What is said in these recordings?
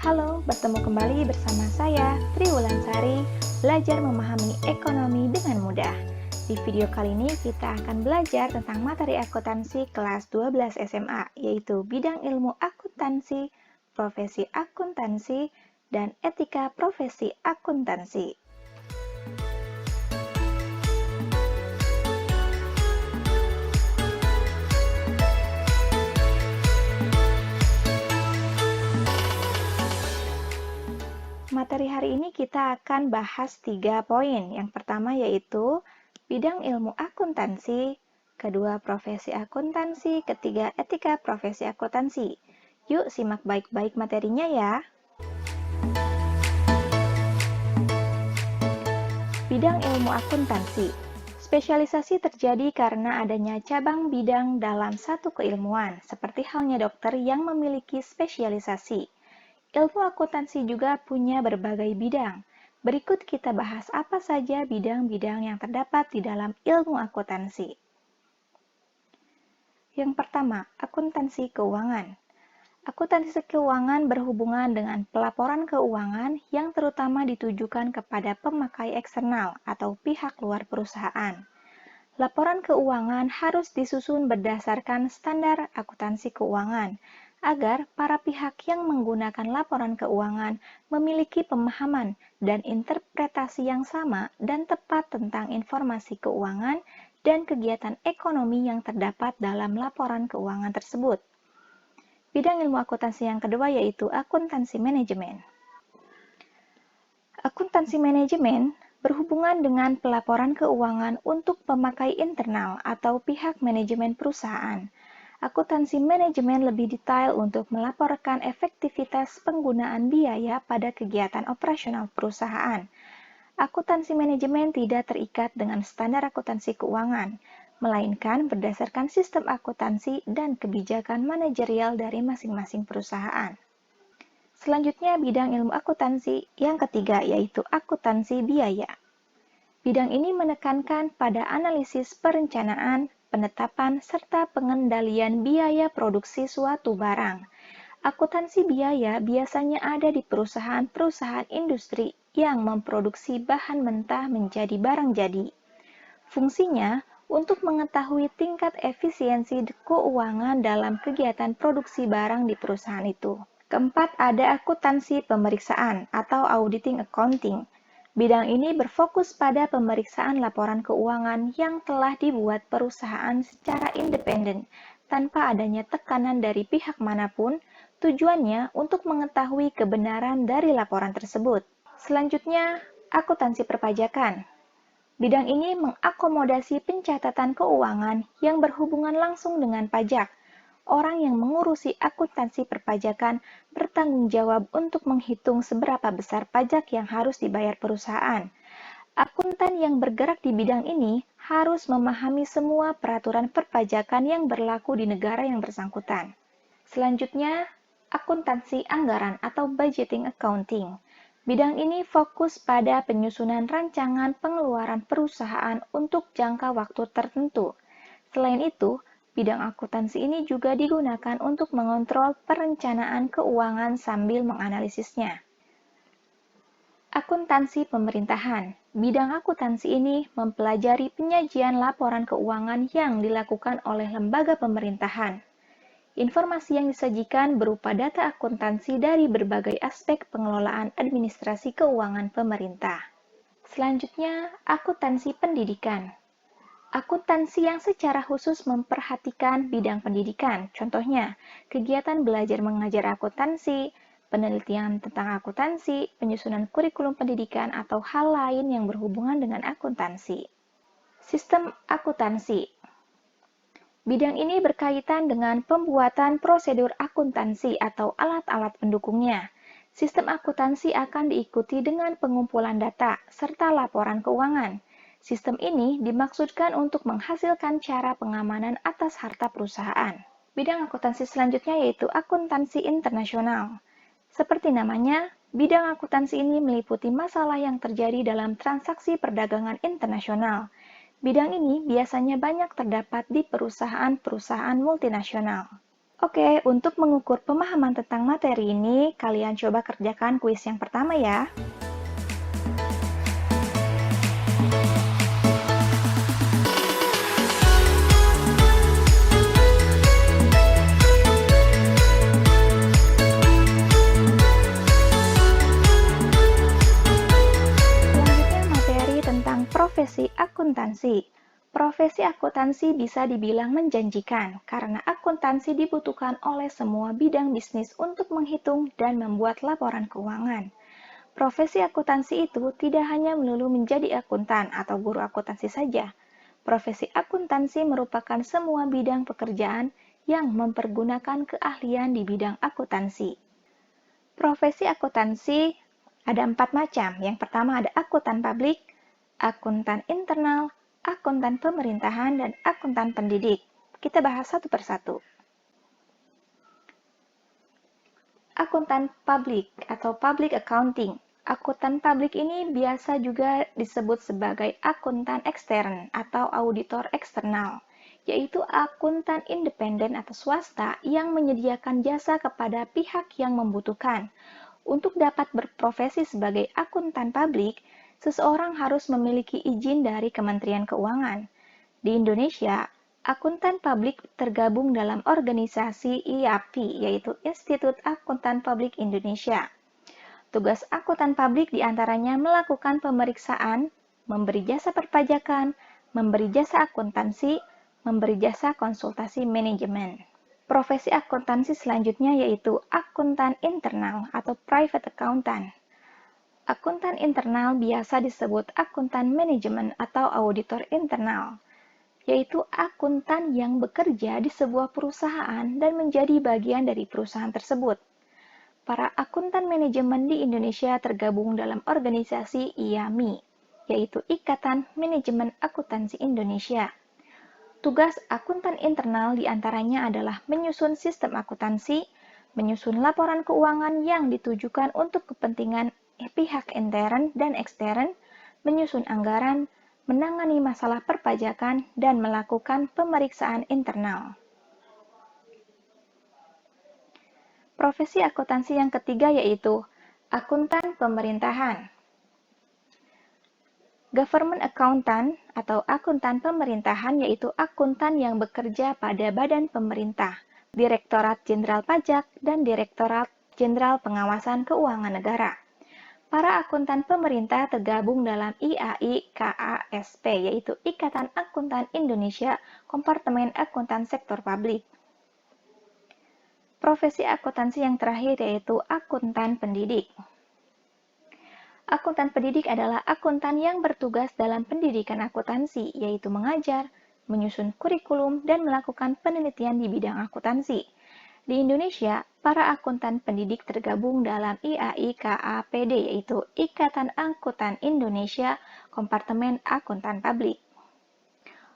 Halo, bertemu kembali bersama saya, Tri Wulansari, belajar memahami ekonomi dengan mudah. Di video kali ini kita akan belajar tentang materi akuntansi kelas 12 SMA, yaitu bidang ilmu akuntansi, profesi akuntansi, dan etika profesi akuntansi. Materi hari ini kita akan bahas 3 poin. Yang pertama yaitu bidang ilmu akuntansi, kedua profesi akuntansi, ketiga etika profesi akuntansi. Yuk simak baik-baik materinya ya. Bidang ilmu akuntansi. Spesialisasi terjadi karena adanya cabang bidang dalam satu keilmuan, seperti halnya dokter yang memiliki spesialisasi. Ilmu akuntansi juga punya berbagai bidang. Berikut kita bahas apa saja bidang-bidang yang terdapat di dalam ilmu akuntansi. Yang pertama, akuntansi keuangan. Akuntansi keuangan berhubungan dengan pelaporan keuangan yang terutama ditujukan kepada pemakai eksternal atau pihak luar perusahaan. Laporan keuangan harus disusun berdasarkan standar akuntansi keuangan, agar para pihak yang menggunakan laporan keuangan memiliki pemahaman dan interpretasi yang sama dan tepat tentang informasi keuangan dan kegiatan ekonomi yang terdapat dalam laporan keuangan tersebut. Bidang ilmu akuntansi yang kedua yaitu akuntansi manajemen. Akuntansi manajemen berhubungan dengan pelaporan keuangan untuk pemakai internal atau pihak manajemen perusahaan. Akuntansi manajemen lebih detail untuk melaporkan efektivitas penggunaan biaya pada kegiatan operasional perusahaan. Akuntansi manajemen tidak terikat dengan standar akuntansi keuangan, melainkan berdasarkan sistem akuntansi dan kebijakan manajerial dari masing-masing perusahaan. Selanjutnya, bidang ilmu akuntansi yang ketiga yaitu akuntansi biaya. Bidang ini menekankan pada analisis perencanaan, penetapan, serta pengendalian biaya produksi suatu barang. Akuntansi biaya biasanya ada di perusahaan-perusahaan industri yang memproduksi bahan mentah menjadi barang jadi. Fungsinya untuk mengetahui tingkat efisiensi keuangan dalam kegiatan produksi barang di perusahaan itu. Keempat, ada akuntansi pemeriksaan atau auditing accounting. Bidang ini berfokus pada pemeriksaan laporan keuangan yang telah dibuat perusahaan secara independen, tanpa adanya tekanan dari pihak manapun, tujuannya untuk mengetahui kebenaran dari laporan tersebut. Selanjutnya, akuntansi perpajakan. Bidang ini mengakomodasi pencatatan keuangan yang berhubungan langsung dengan pajak. Orang yang mengurusi akuntansi perpajakan bertanggung jawab untuk menghitung seberapa besar pajak yang harus dibayar perusahaan. Akuntan yang bergerak di bidang ini harus memahami semua peraturan perpajakan yang berlaku di negara yang bersangkutan. Selanjutnya, akuntansi anggaran atau budgeting accounting. Bidang ini fokus pada penyusunan rancangan pengeluaran perusahaan untuk jangka waktu tertentu. Selain itu, bidang akuntansi ini juga digunakan untuk mengontrol perencanaan keuangan sambil menganalisisnya. Akuntansi pemerintahan. Bidang akuntansi ini mempelajari penyajian laporan keuangan yang dilakukan oleh lembaga pemerintahan. Informasi yang disajikan berupa data akuntansi dari berbagai aspek pengelolaan administrasi keuangan pemerintah. Selanjutnya, akuntansi pendidikan. Akuntansi yang secara khusus memperhatikan bidang pendidikan, contohnya kegiatan belajar mengajar akuntansi, penelitian tentang akuntansi, penyusunan kurikulum pendidikan, atau hal lain yang berhubungan dengan akuntansi. Sistem akuntansi. Bidang ini berkaitan dengan pembuatan prosedur akuntansi atau alat-alat pendukungnya. Sistem akuntansi akan diikuti dengan pengumpulan data serta laporan keuangan. Sistem ini dimaksudkan untuk menghasilkan cara pengamanan atas harta perusahaan. Bidang akuntansi selanjutnya yaitu akuntansi internasional. Seperti namanya, bidang akuntansi ini meliputi masalah yang terjadi dalam transaksi perdagangan internasional. Bidang ini biasanya banyak terdapat di perusahaan-perusahaan multinasional. Oke, untuk mengukur pemahaman tentang materi ini, kalian coba kerjakan kuis yang pertama ya. Selanjutnya materi tentang profesi akuntansi. Profesi akuntansi bisa dibilang menjanjikan karena akuntansi dibutuhkan oleh semua bidang bisnis untuk menghitung dan membuat laporan keuangan. Profesi akuntansi itu tidak hanya melulu menjadi akuntan atau guru akuntansi saja. Profesi akuntansi merupakan semua bidang pekerjaan yang mempergunakan keahlian di bidang akuntansi. Profesi akuntansi ada 4 macam. Yang pertama ada akuntan publik, akuntan internal, akuntan pemerintahan, dan akuntan pendidik. Kita bahas satu persatu. Akuntan publik atau public accounting. Akuntan publik ini biasa juga disebut sebagai akuntan ekstern atau auditor eksternal, yaitu akuntan independen atau swasta yang menyediakan jasa kepada pihak yang membutuhkan. Untuk dapat berprofesi sebagai akuntan publik, seseorang harus memiliki izin dari Kementerian Keuangan. Di Indonesia, akuntan publik tergabung dalam organisasi IAPI, yaitu Institut Akuntan Publik Indonesia. Tugas akuntan publik diantaranya melakukan pemeriksaan, memberi jasa perpajakan, memberi jasa akuntansi, memberi jasa konsultasi manajemen. Profesi akuntansi selanjutnya yaitu akuntan internal atau private accountant. Akuntan internal biasa disebut akuntan manajemen atau auditor internal, yaitu akuntan yang bekerja di sebuah perusahaan dan menjadi bagian dari perusahaan tersebut. Para akuntan manajemen di Indonesia tergabung dalam organisasi IAMI, yaitu Ikatan Manajemen Akuntansi Indonesia. Tugas akuntan internal diantaranya adalah menyusun sistem akuntansi, menyusun laporan keuangan yang ditujukan untuk kepentingan pihak intern dan ekstern, menyusun anggaran, menangani masalah perpajakan, dan melakukan pemeriksaan internal. Profesi akuntansi yang ketiga yaitu akuntan pemerintahan. Government accountant atau akuntan pemerintahan yaitu akuntan yang bekerja pada badan pemerintah, Direktorat Jenderal Pajak, dan Direktorat Jenderal Pengawasan Keuangan Negara. Para akuntan pemerintah tergabung dalam IAI KASP, yaitu Ikatan Akuntan Indonesia, Kompartemen Akuntan Sektor Publik. Profesi akuntansi yang terakhir yaitu akuntan pendidik. Akuntan pendidik adalah akuntan yang bertugas dalam pendidikan akuntansi, yaitu mengajar, menyusun kurikulum, dan melakukan penelitian di bidang akuntansi. Di Indonesia, para akuntan pendidik tergabung dalam IAIKAPD, yaitu Ikatan Akuntan Indonesia, Kompartemen Akuntan Publik.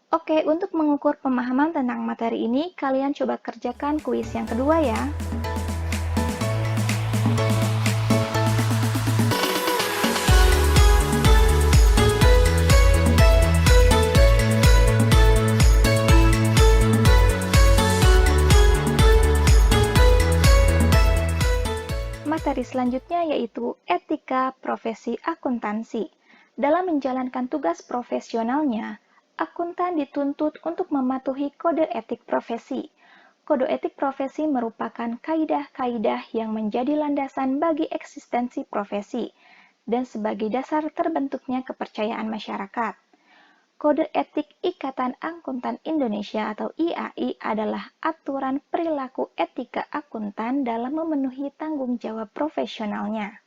Oke, untuk mengukur pemahaman tentang materi ini, kalian coba kerjakan kuis yang kedua ya. Materi selanjutnya yaitu etika profesi akuntansi. Dalam menjalankan tugas profesionalnya, akuntan dituntut untuk mematuhi kode etik profesi. Kode etik profesi merupakan kaidah-kaidah yang menjadi landasan bagi eksistensi profesi dan sebagai dasar terbentuknya kepercayaan masyarakat. Kode Etik Ikatan Akuntan Indonesia atau IAI adalah aturan perilaku etika akuntan dalam memenuhi tanggung jawab profesionalnya.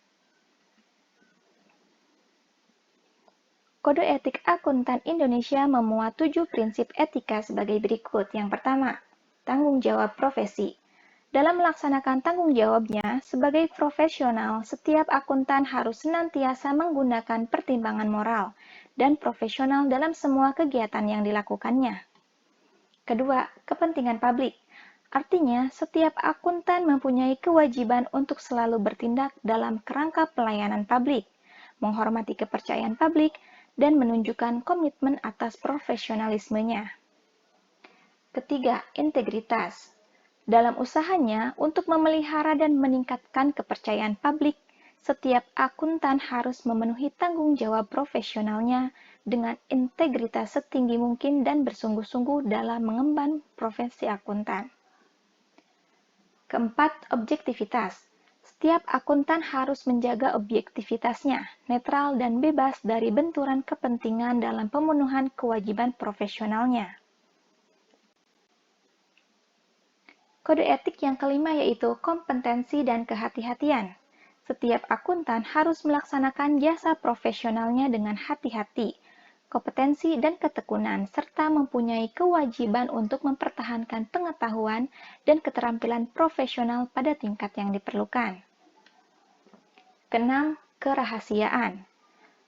Kode Etik Akuntan Indonesia memuat 7 prinsip etika sebagai berikut. Yang pertama, tanggung jawab profesi. Dalam melaksanakan tanggung jawabnya, sebagai profesional, setiap akuntan harus senantiasa menggunakan pertimbangan moral dan profesional dalam semua kegiatan yang dilakukannya. Kedua, kepentingan publik. Artinya, setiap akuntan mempunyai kewajiban untuk selalu bertindak dalam kerangka pelayanan publik, menghormati kepercayaan publik, dan menunjukkan komitmen atas profesionalismenya. Ketiga, integritas. Dalam usahanya untuk memelihara dan meningkatkan kepercayaan publik, setiap akuntan harus memenuhi tanggung jawab profesionalnya dengan integritas setinggi mungkin dan bersungguh-sungguh dalam mengemban profesi akuntan. Keempat, objektivitas. Setiap akuntan harus menjaga objektivitasnya, netral dan bebas dari benturan kepentingan dalam pemenuhan kewajiban profesionalnya. Kode etik yang kelima yaitu kompetensi dan kehati-hatian. Setiap akuntan harus melaksanakan jasa profesionalnya dengan hati-hati, kompetensi dan ketekunan, serta mempunyai kewajiban untuk mempertahankan pengetahuan dan keterampilan profesional pada tingkat yang diperlukan. Keenam, kerahasiaan.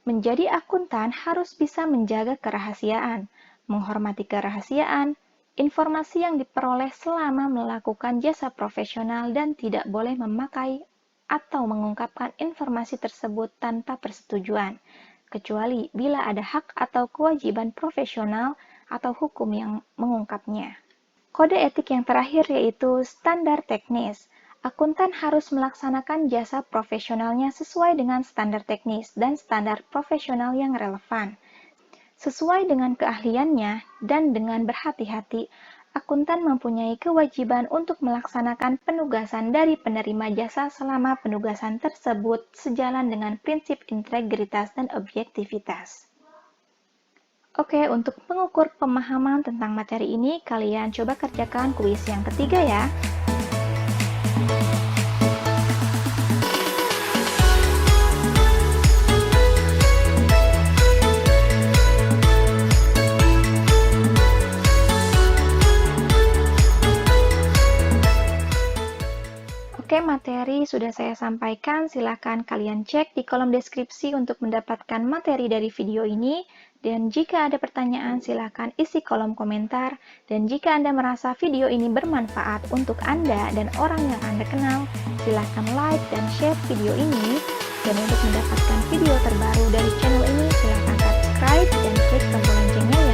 Menjadi akuntan harus bisa menjaga kerahasiaan, menghormati kerahasiaan, informasi yang diperoleh selama melakukan jasa profesional dan tidak boleh memakai atau mengungkapkan informasi tersebut tanpa persetujuan, kecuali bila ada hak atau kewajiban profesional atau hukum yang mengungkapnya. Kode etik yang terakhir yaitu standar teknis. Akuntan harus melaksanakan jasa profesionalnya sesuai dengan standar teknis dan standar profesional yang relevan. Sesuai dengan keahliannya dan dengan berhati-hati, akuntan mempunyai kewajiban untuk melaksanakan penugasan dari penerima jasa selama penugasan tersebut sejalan dengan prinsip integritas dan objektivitas. Oke, untuk mengukur pemahaman tentang materi ini, kalian coba kerjakan kuis yang ketiga ya. Oke, materi sudah saya sampaikan. Silakan kalian cek di kolom deskripsi untuk mendapatkan materi dari video ini. Dan jika ada pertanyaan, silakan isi kolom komentar. Dan jika Anda merasa video ini bermanfaat untuk Anda dan orang yang Anda kenal, silakan like dan share video ini. Dan untuk mendapatkan video terbaru dari channel ini, silakan subscribe dan klik tombol loncengnya ya.